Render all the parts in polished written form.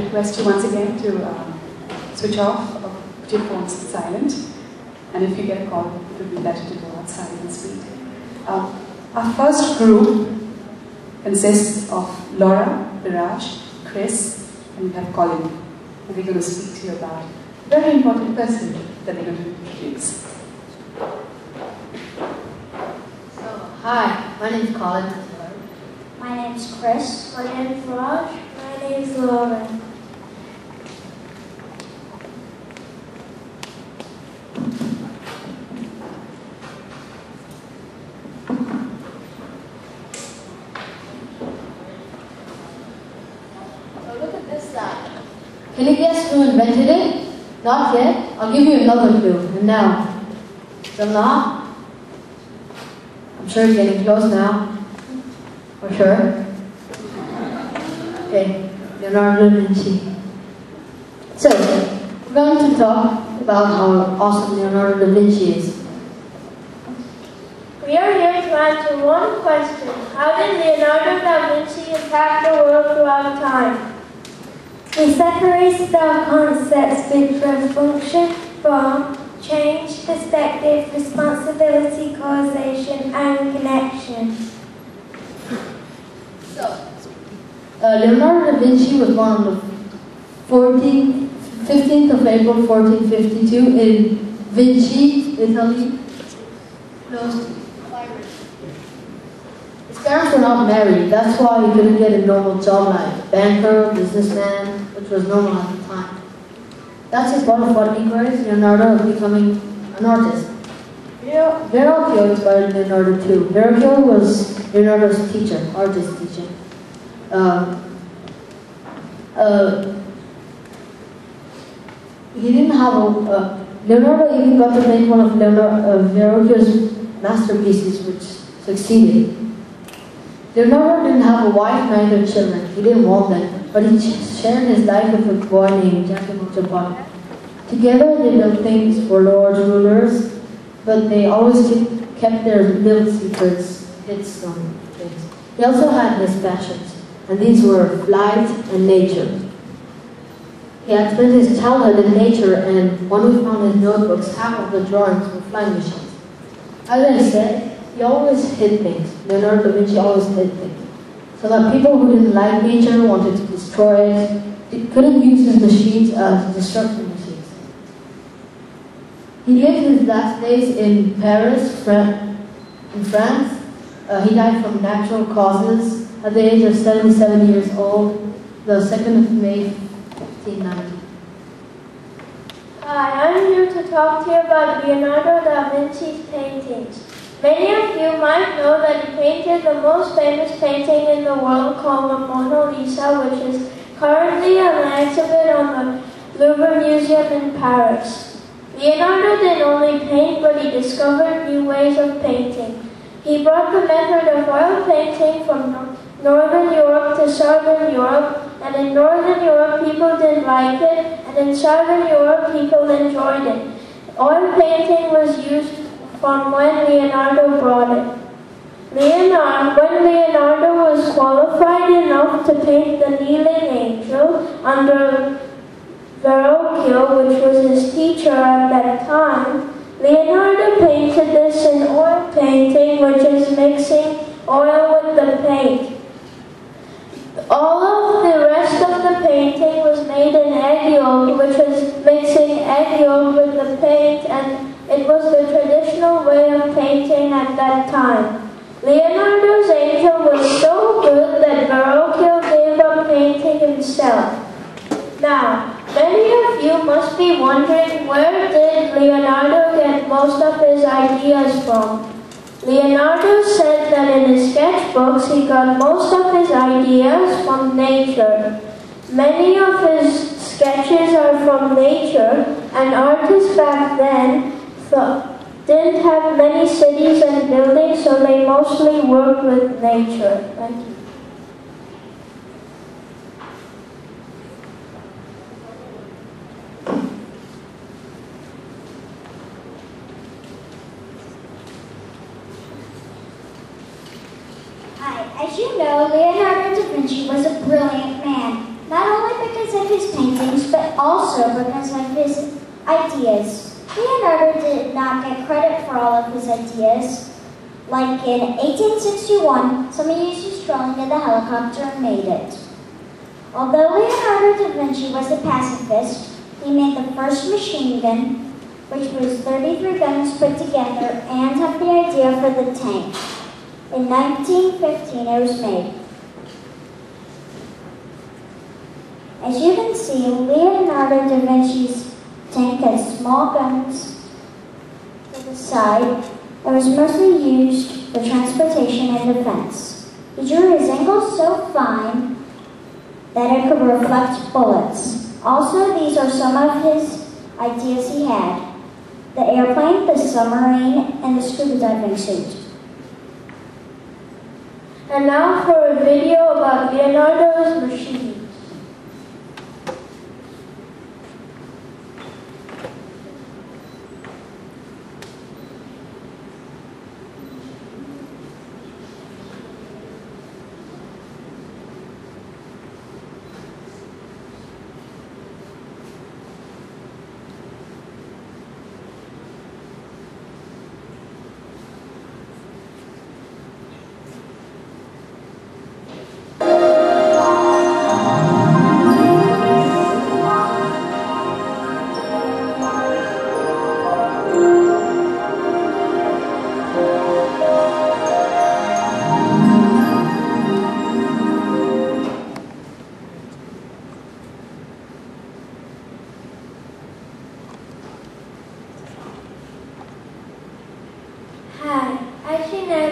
request you once again to switch off or put your phones silent. And if you get a call, it would be better to go outside and speak. Our first group consists of Laura, Biraj, Chris, and we have Colin. And we're going to speak to you about a very important person that they're going to introduce. Hi, my name is Colin. My name is Chris. My name is Raj. My name is Laura. So look at this side. Can you guess who invented it? Not yet. I'll give you another clue. And now, still not? I'm sure you're getting close now. For sure. Okay, Leonardo da Vinci. So, we're going to talk about how awesome Leonardo da Vinci is. We are here to answer one question. How did Leonardo da Vinci impact the world throughout time? He separated our concepts between function, form, change, perspective, responsibility, causation, and connection. Leonardo da Vinci was born on the 15th of April 1452 in Vinci, Italy. His parents were not married, that's why he couldn't get a normal job like banker, businessman, which was normal at the time. That's just one of what encouraged Leonardo of becoming an artist. Verrocchio inspired Leonardo too. Verrocchio was Leonardo's teacher, artist teacher. He didn't have Leonardo even got to make one of Verrocchio's masterpieces, which succeeded. Leonardo didn't have a wife, neither children. He didn't want them, but he shared his life with a boy named Giacomo Giovanni. Together they built things for lords, rulers, but they always kept their little secrets, hid some things. He also had his passions, and these were flight and nature. He had spent his childhood in nature, and when we found his notebooks, half of the drawings were flying machines. As I said, he always hid things. Leonardo da Vinci always hid things. So that people who didn't like nature, wanted to destroy it, couldn't use his machines as destruction machines. He lived his last days in Paris, in France. He died from natural causes at the age of 77 years old, the 2nd of May, 1590. Hi, I'm here to talk to you about Leonardo da Vinci's paintings. Many of you might know that he painted the most famous painting in the world called the Mona Lisa, which is currently on exhibit on the Louvre Museum in Paris. Leonardo didn't only paint, but he discovered new ways of painting. He brought the method of oil painting from Northern Europe to Southern Europe, and in Northern Europe people didn't like it, and in Southern Europe people enjoyed it. Oil painting was used from when Leonardo brought it. When Leonardo was qualified enough to paint the Kneeling Angel under Verrocchio, which was his teacher at that time, Leonardo painted this in oil painting, which is mixing oil with the paint. All of the rest of the painting was made in egg yolk, which was mixing egg yolk with the paint, and it was the traditional way of painting at that time. Leonardo's angel was so good that Verrocchio gave up painting himself. Now, many of you must be wondering, where did Leonardo get most of his ideas from? Leonardo said that in his sketchbooks he got most of his ideas from nature. Many of his sketches are from nature, and artists back then didn't have many cities and buildings, so they mostly worked with nature. Thank you. Hi, as you know, Leonardo da Vinci was a brilliant man. not only because of his paintings, but also because of his ideas. Leonardo did not get credit for all of his ideas. Like in 1861, somebody used to stroll into the helicopter and made it. Although Leonardo da Vinci was a pacifist, he made the first machine gun, which was 33 guns put together, and had the idea for the tank. In 1915, it was made. As you can see, Leonardo da Vinci's tank has small guns to the side. It was mostly used for transportation and defense. He drew his angles so fine that it could reflect bullets. Also, these are some of his ideas he had: the airplane, the submarine, and the scuba diving suit. And now for a video about Leonardo's machines.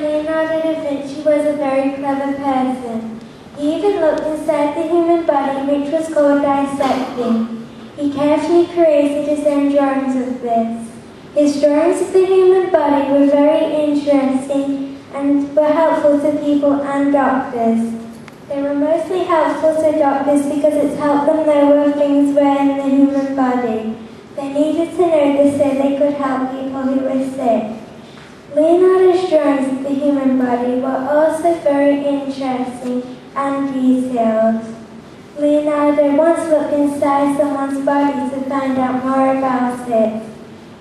Leonardo da Vinci was a very clever person. He even looked inside the human body, which was called dissecting. He carefully created his own drawings of this. His drawings of the human body were very interesting and were helpful to people and doctors. They were mostly helpful to doctors because it helped them know where things were in the human body. They needed to know this so they could help people who were sick. Leonardo's drawings of the human body were also very interesting and detailed. Leonardo once looked inside someone's body to find out more about it.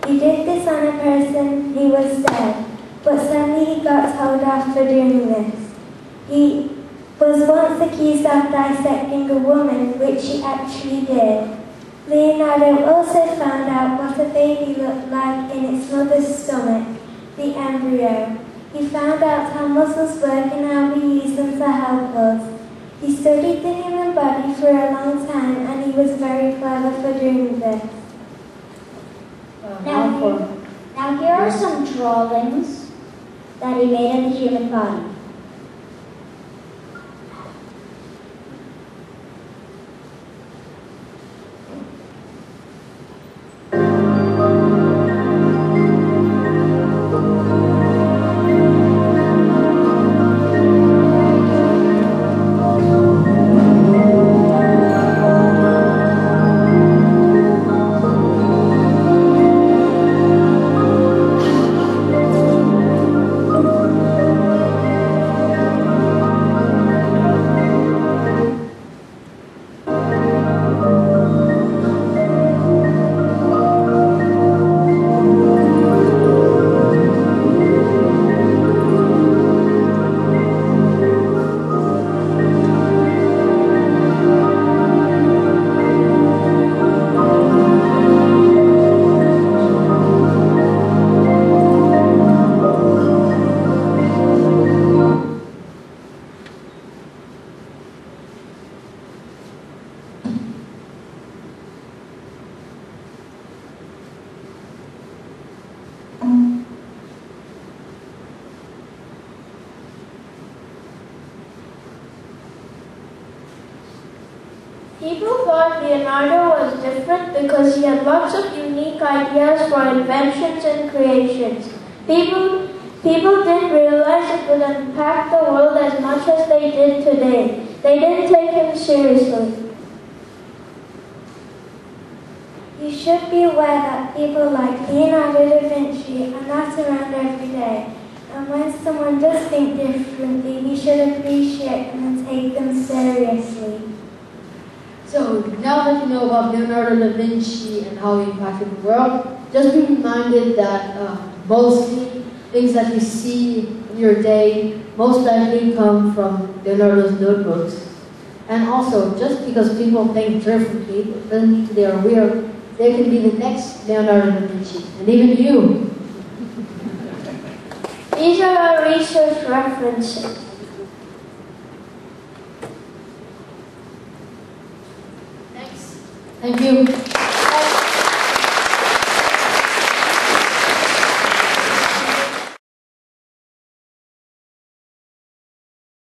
He did this on a person who was dead, but suddenly he got told off for doing this. He was once accused of dissecting a woman, which he actually did. Leonardo also found out what a baby looked like in its mother's stomach, the embryo. He found out how muscles work and how we use them to help us. He studied the human body for a long time and he was very clever for doing this. Now here are some drawings that he made of the human body. People thought Leonardo was different because he had lots of unique ideas for inventions and creations. People didn't realize it would impact the world as much as they did today. They didn't take him seriously. You should be aware that people like Leonardo da Vinci are not around every day. And when someone does think differently, we should appreciate them and take them seriously. So now that you know about Leonardo da Vinci and how he impacted the world, just be reminded that mostly things that you see in your day most likely come from Leonardo's notebooks. And also, just because people think differently doesn't mean they are weird. They can be the next Leonardo da Vinci, and even you. These are our research references. Thanks. Thank you.